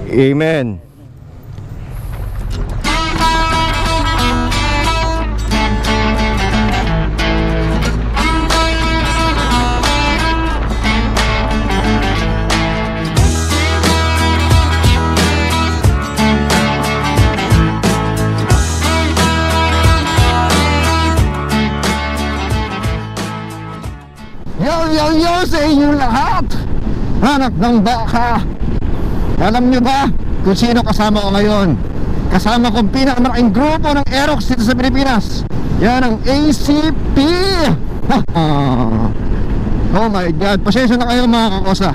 Amen. Yo sa inyo lahat, anak ng baka. Alam nyo ba kung sino kasama ko ngayon? Kasama kong pinakamalaking grupo ng Aerox dito sa Pilipinas. Yan ang ACP. Oh my God, pasensya na kayo mga kakosa.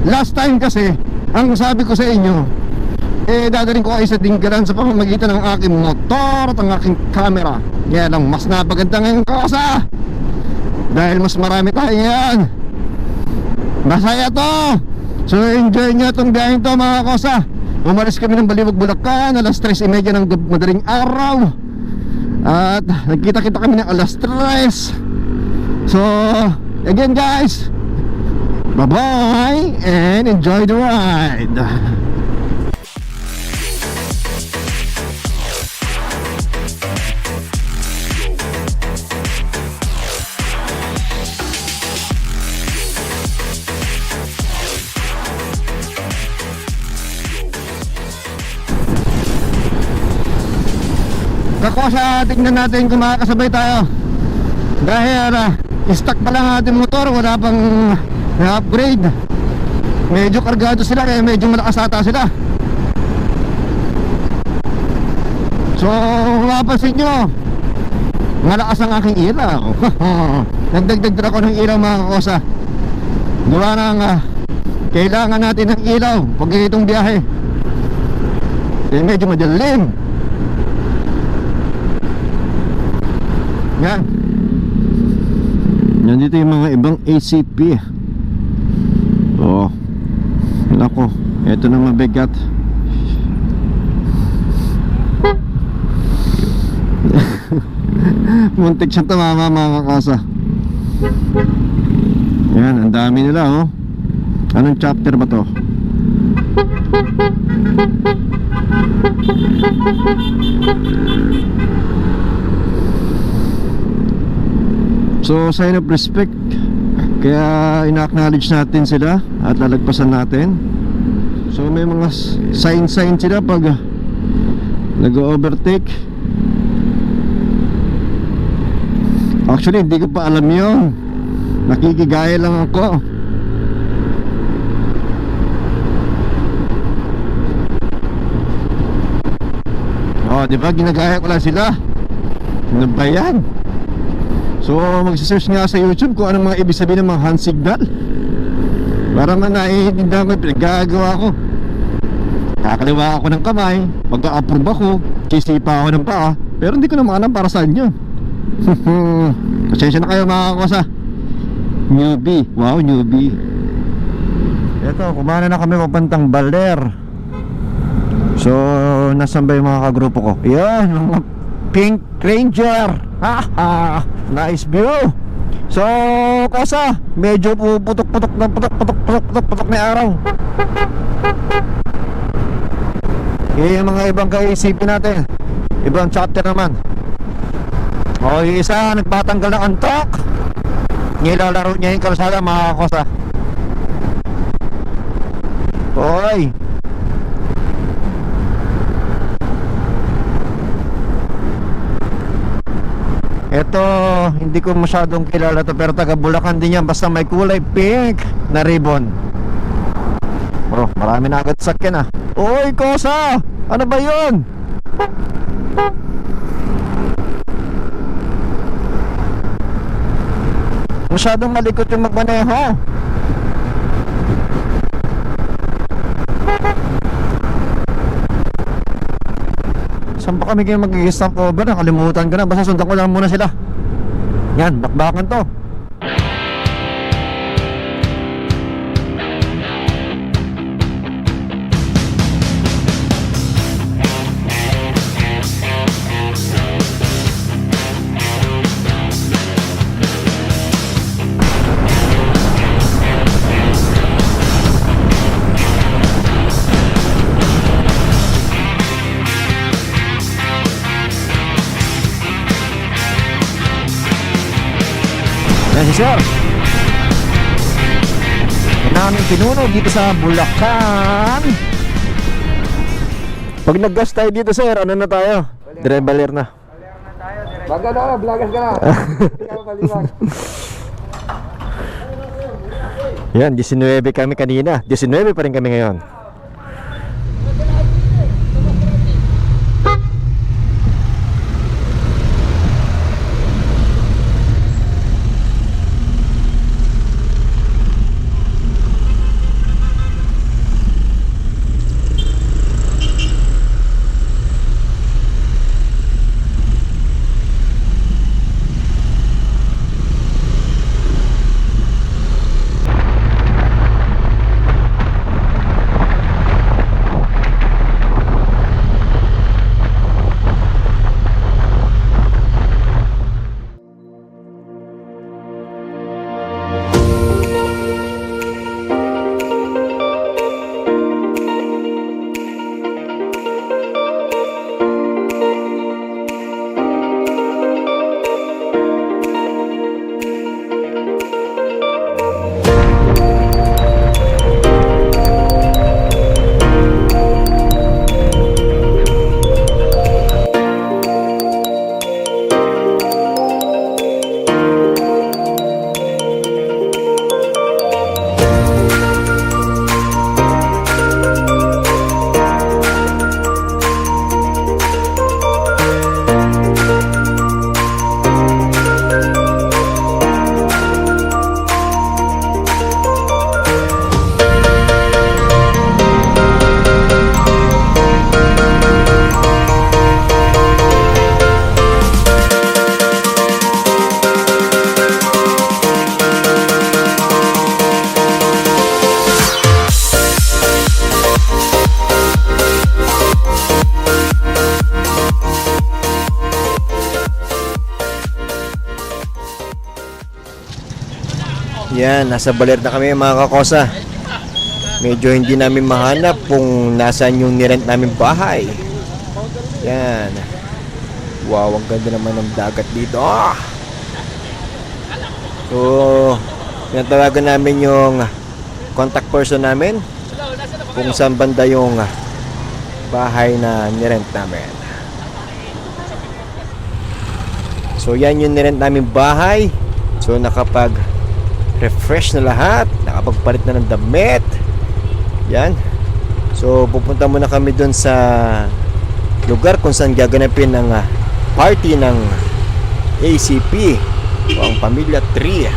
Last time kasi, ang sabi ko sa inyo, dadaling ko kayo sa Dinggalan sa pamamagitan ng aking motor at ang aking camera. Yan ang mas napaganda ngayong kakosa, dahil mas marami tayo yan. Masaya to. So enjoy nyo itong biyaheng to mga kosa. Umalis kami ng Baliwag, Bulacan alas 3:30 ng madaling araw. At nagkita-kita kami ng alas 3. So again guys, bye bye and enjoy the ride. Kakosa, tignan natin kung makakasabay tayo. Dahil stock pa lang ating motor, wala pang upgrade. Medyo kargado sila, kaya medyo malakas ata sila. So mapapansin nyo, malakas ang aking ilaw. Nagdagdag ako ng ilaw mga kakosa. Gawa ng kailangan natin ng ilaw pag itong biyahe. Medyo madilim. Yan. Nandito yung mga ibang ACP. Oh, nako, eto na mabigat. Muntik siyang tumama mga kakasa. Yan, ang dami nila oh. Anong chapter ba to? So sign of respect, kaya ina-acknowledge natin sila at lalagpasan natin. So may mga sign sila pag nag-overtake. Actually hindi ko pa alam yun, nakikigaya lang ako. Oh, di ba ginagaya ko lang sila. Ano ba yan? So magsisearch nga sa YouTube kung anong mga ibig sabihin ng mga hand signal, para man naiintindihan ko yung pinagagawa ko. Kakaliwa ako ng kamay, pagka-approve ako, sisipa ako ng paa, pero hindi ko naman alam para saan yun. Pasensya na kayo mga kakosa. Newbie, wow newbie. Eto, kumana na kami papantang Baler. So nasan ba yung mga kagrupo ko? Yan, mga Pink Ranger. Nice view. So kosa, medyo putok-putok na araw. Yung mga ibang kaisipin natin, ibang chapter naman. O yung isa nagpatanggal ng antok, nilalaro niya yung kalsada mga kosa. Oy, eto, hindi ko masyadong kilala to, pero taga Bulacan din yan, basta may kulay pink na ribbon. Oh, marami na agad sakyan ah. Oy, kosa! Ano ba yun? Masyadong malikot yung magmaneho. Saan pa kami kayo mag-i-stop over? Nakalimutan ko na. Basta sundan ko lang muna sila. Yan, bakbakan to. Yan si Sir. Yan namin pinuno dito sa Bulacan. Pag nag-gas tayo dito, Sir, ano na tayo? Baler na. Wag ka na, vloggers ka na. Hindi ka mapaliwag. Yan, 19 kami kanina. 19 pa rin kami ngayon. Yan, nasa Baler na kami mga kakosa. Medyo hindi namin mahanap kung nasaan yung nirent namin bahay. Yan. Wow, ang ganda naman ng dagat dito. So, pinatawagan namin yung contact person namin kung saan banda yung bahay na nirent namin. So, yan yung nirent namin bahay. So, refresh na lahat, nakapagpalit na ng damit. Yan. So pupunta muna kami doon sa lugar kung saan gaganapin ng party ng ACP o ang Pamilya 3.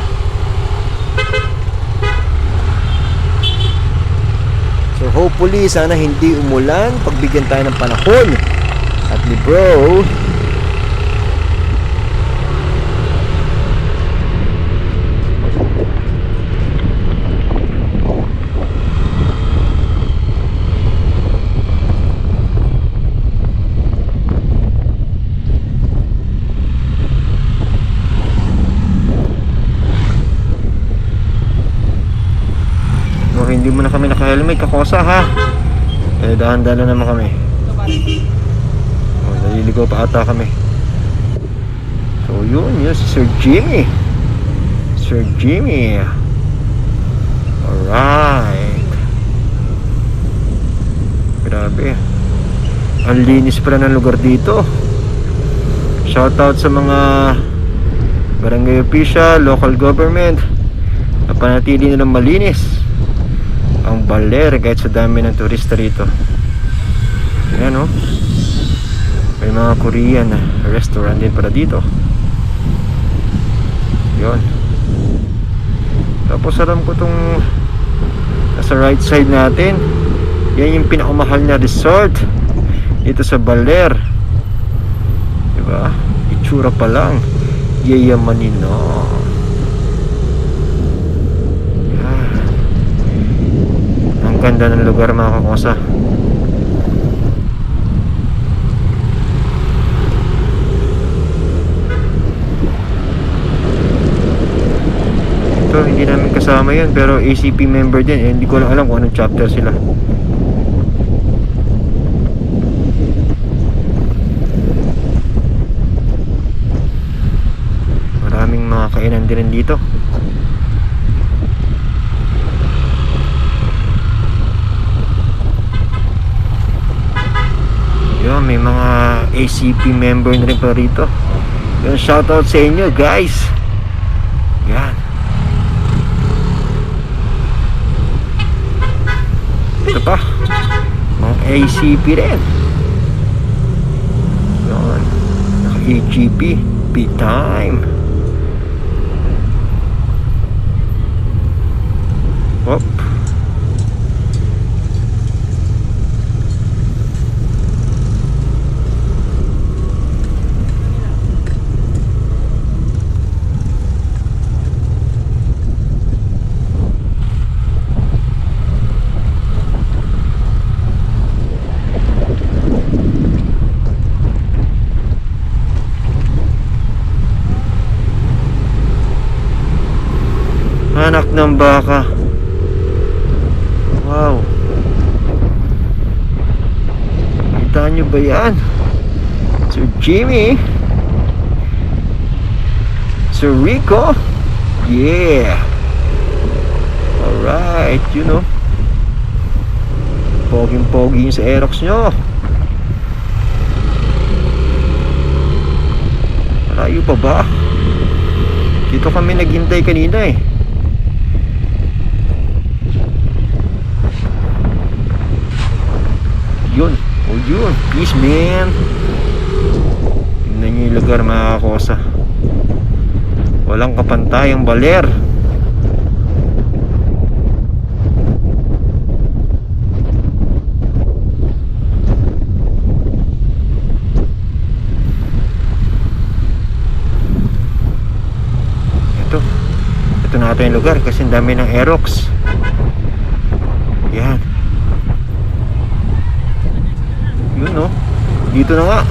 So hopefully sana hindi umulan, pagbigyan tayo ng panahon. At ni bro hindi mo na kami naka-helmet, kakosa ha. Dahan-dahan na naman kami. Naliligaw pa ata kami. So yun si Sir Jimmy. Sir Jimmy. Alright. Grabe. Ang linis pala ng lugar dito. Shoutout sa mga barangay official, local government na panatili nilang malinis ang Baler kahit sa dami ng turista rito. Ayan may mga Korean restaurant din pala dito. Yun. Tapos alam ko tong nasa right side natin, yan yung pinakamahal na resort dito sa Baler. Diba? Itsura pa lang yayamanin na. Ganda ng lugar mga kakosa. Ito hindi namin kasama yan, pero ACP member din. Hindi ko lang alam kung anong chapter sila. Maraming mga kainan din dito. Yun, may mga ACP member na rin pa rito. Yun, shoutout sa inyo guys. Yan. Ito pa, mga ACP rin. Yun, naka-AGP big time. Hop. Anak ng baka. Wow. Kita nyo ba yan? Sir Jimmy, Sir Rico. Yeah. Alright, you know, poging-pogi yung sa Aerox nyo. Malayo pa ba? Dito kami naghintay kanina eh. Yun, oh yun, peace man. Tingnan nyo yung lugar mga kakosa. Walang kapantayang baler. Ito na ito yung lugar kasi ang dami ng Aerox. Yan. Yun no, dito na nga.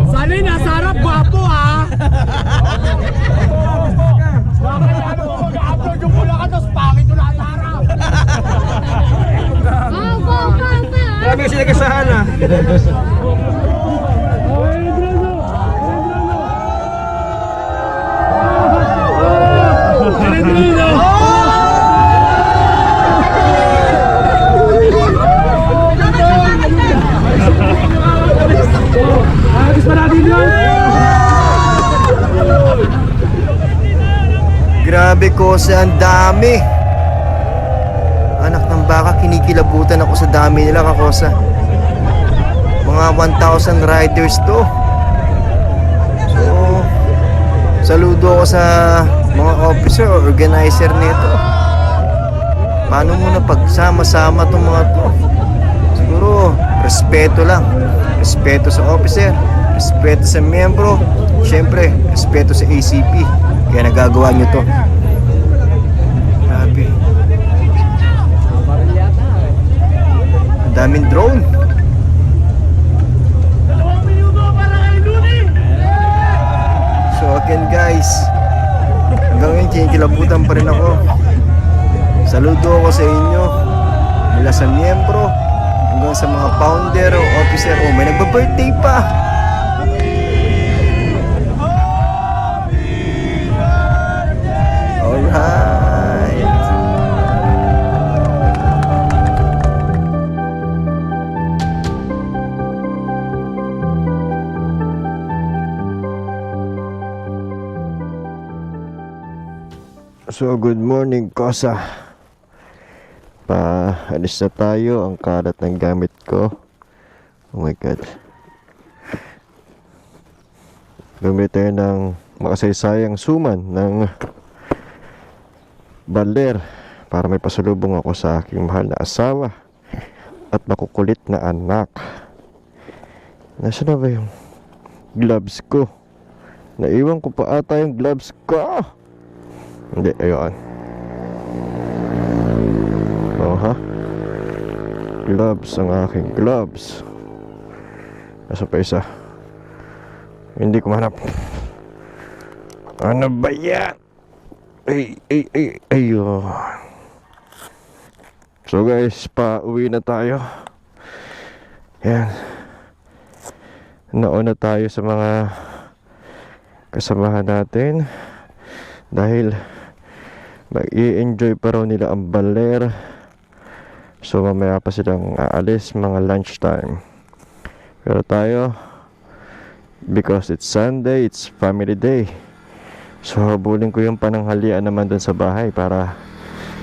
Sana'y nasa harap, gwapo ha! Bakit ano mo mag-upload yung mula ka, tapos pangit yung nasa harap? Grabe kasi nagasahan ah. Grabe ko sa ang dami. Anak ng baka, kinikilabutan ako sa dami nila kakosa. Mga 1,000 riders to. So, saludo ako sa mga officer o organizer nito. Paano mo na pagsama-sama itong mga to? Siguro, respeto lang. Respeto sa officer, respeto sa miyembro, syempre, respeto sa ACP. Kaya nagagawa nyo to. Grabe. Ang daming drone. guys. Hanggang ngayon kinikilabutan pa rin ako. Saludo ako sa inyo. Mula sa miyembro hanggang sa mga founder o officer. Oh, may nagba-birthday pa. Alright. So good morning, Kosa. Paalis na tayo. Ang kalat ng gamit ko. Oh my God. Gamit tayo ng makasaysayang suman ng baler para may pasalubong ako sa aking mahal na asawa at makukulit na anak. Nasaan na ba yung gloves ko? Naiwan ko pa ata yung gloves ko. Hindi, ayun. Oh ha? Gloves, ang aking gloves. Nasa pa isa? Hindi ko mahanap. Ano ba yan? Ayun. So guys, pauwi na tayo. Yan. Nauna tayo sa mga kasamahan natin dahil mag-i-enjoy pa raw nila ang baler. So mamaya pa silang aalis, mga lunchtime. Pero tayo, because it's Sunday, it's family day. So habulin ko yung pananghalian naman dun sa bahay para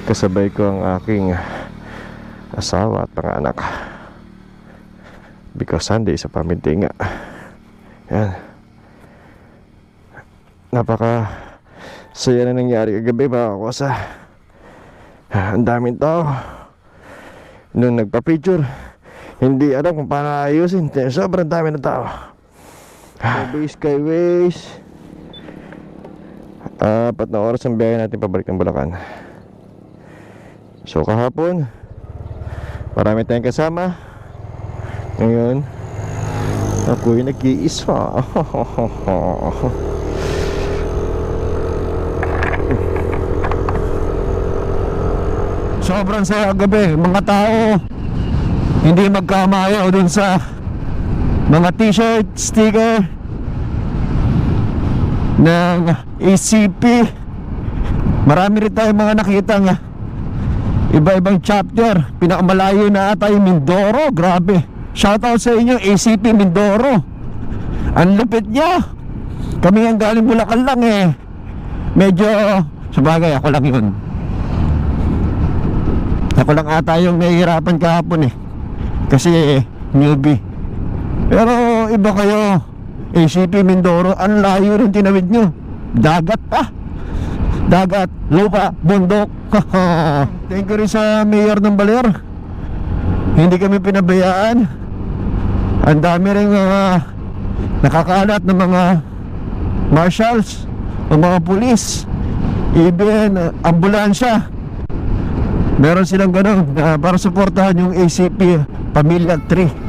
kasabay ko ang aking asawa at mga anak. Because Sunday is a family day nga. Yan. Napaka saya na nangyari kagabi mga Kosa. Ang daming tao. Nung nagpa-picture, hindi alam kung paano ayusin. Sobrang dami ng tao. Skyways. 4 na oras ang biyahe natin pabalik ng Bulacan. So kahapon, marami tayong kasama. Ngayon, ako'y nag-iisa. Sobrang saya gabi, mga tao hindi magkamayaw dun sa mga t-shirt, sticker ng ACP. Marami rin tayong mga nakitang iba-ibang chapter. Pinakamalayo na ata yung Mindoro. Grabe, shoutout sa inyo ACP Mindoro. Ang lupit niya. Kami ang galing Bulacan lang eh. Medyo sabagay, ako lang yun. Ako lang ata yung nahihirapan kahapon eh. Kasi newbie. Pero iba kayo, ACP Mindoro, ang layo rin tinawid nyo. Dagat pa. Dagat, lupa, bundok. Thank you rin sa mayor ng Baler. Hindi kami pinabayaan. Ang dami rin nakakalat ng mga marshals, ng mga pulis, even ambulansya. Meron silang ganun para suportahan yung ACP Pamilya 3.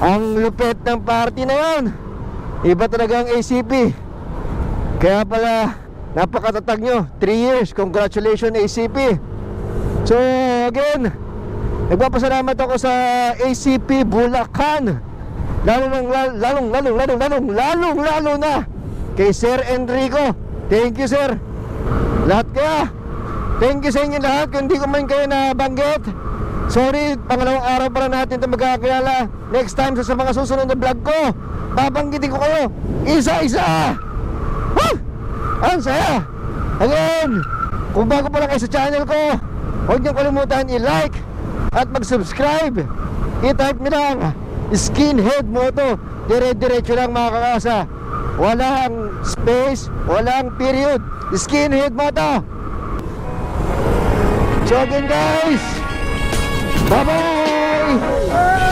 Ang lupit ng party na yun. Iba talaga ang ACP. Kaya pala napakatatag nyo. 3 years, congratulations ACP. So again, nagpapasalamat ako sa ACP Bulacan. Lalong na kay Sir Enrico. Thank you sir. Lahat kaya, thank you sa inyo lahat. Kung hindi ko man kayo nabanggit, Sorry, pangalawang araw pa lang natin ito magkakilala. Next time sa mga susunod na vlog ko, babanggitin ko kayo isa-isa. Woo! Ang saya. Again, kung bago pa lang kayo sa channel ko, huwag niyong kalimutan i-like at mag-subscribe. I-type nyo lang Skinhead Moto. Dire-diretso lang mga kakasa. Walang space, walang period. Skinhead Moto. So again guys, bye-bye!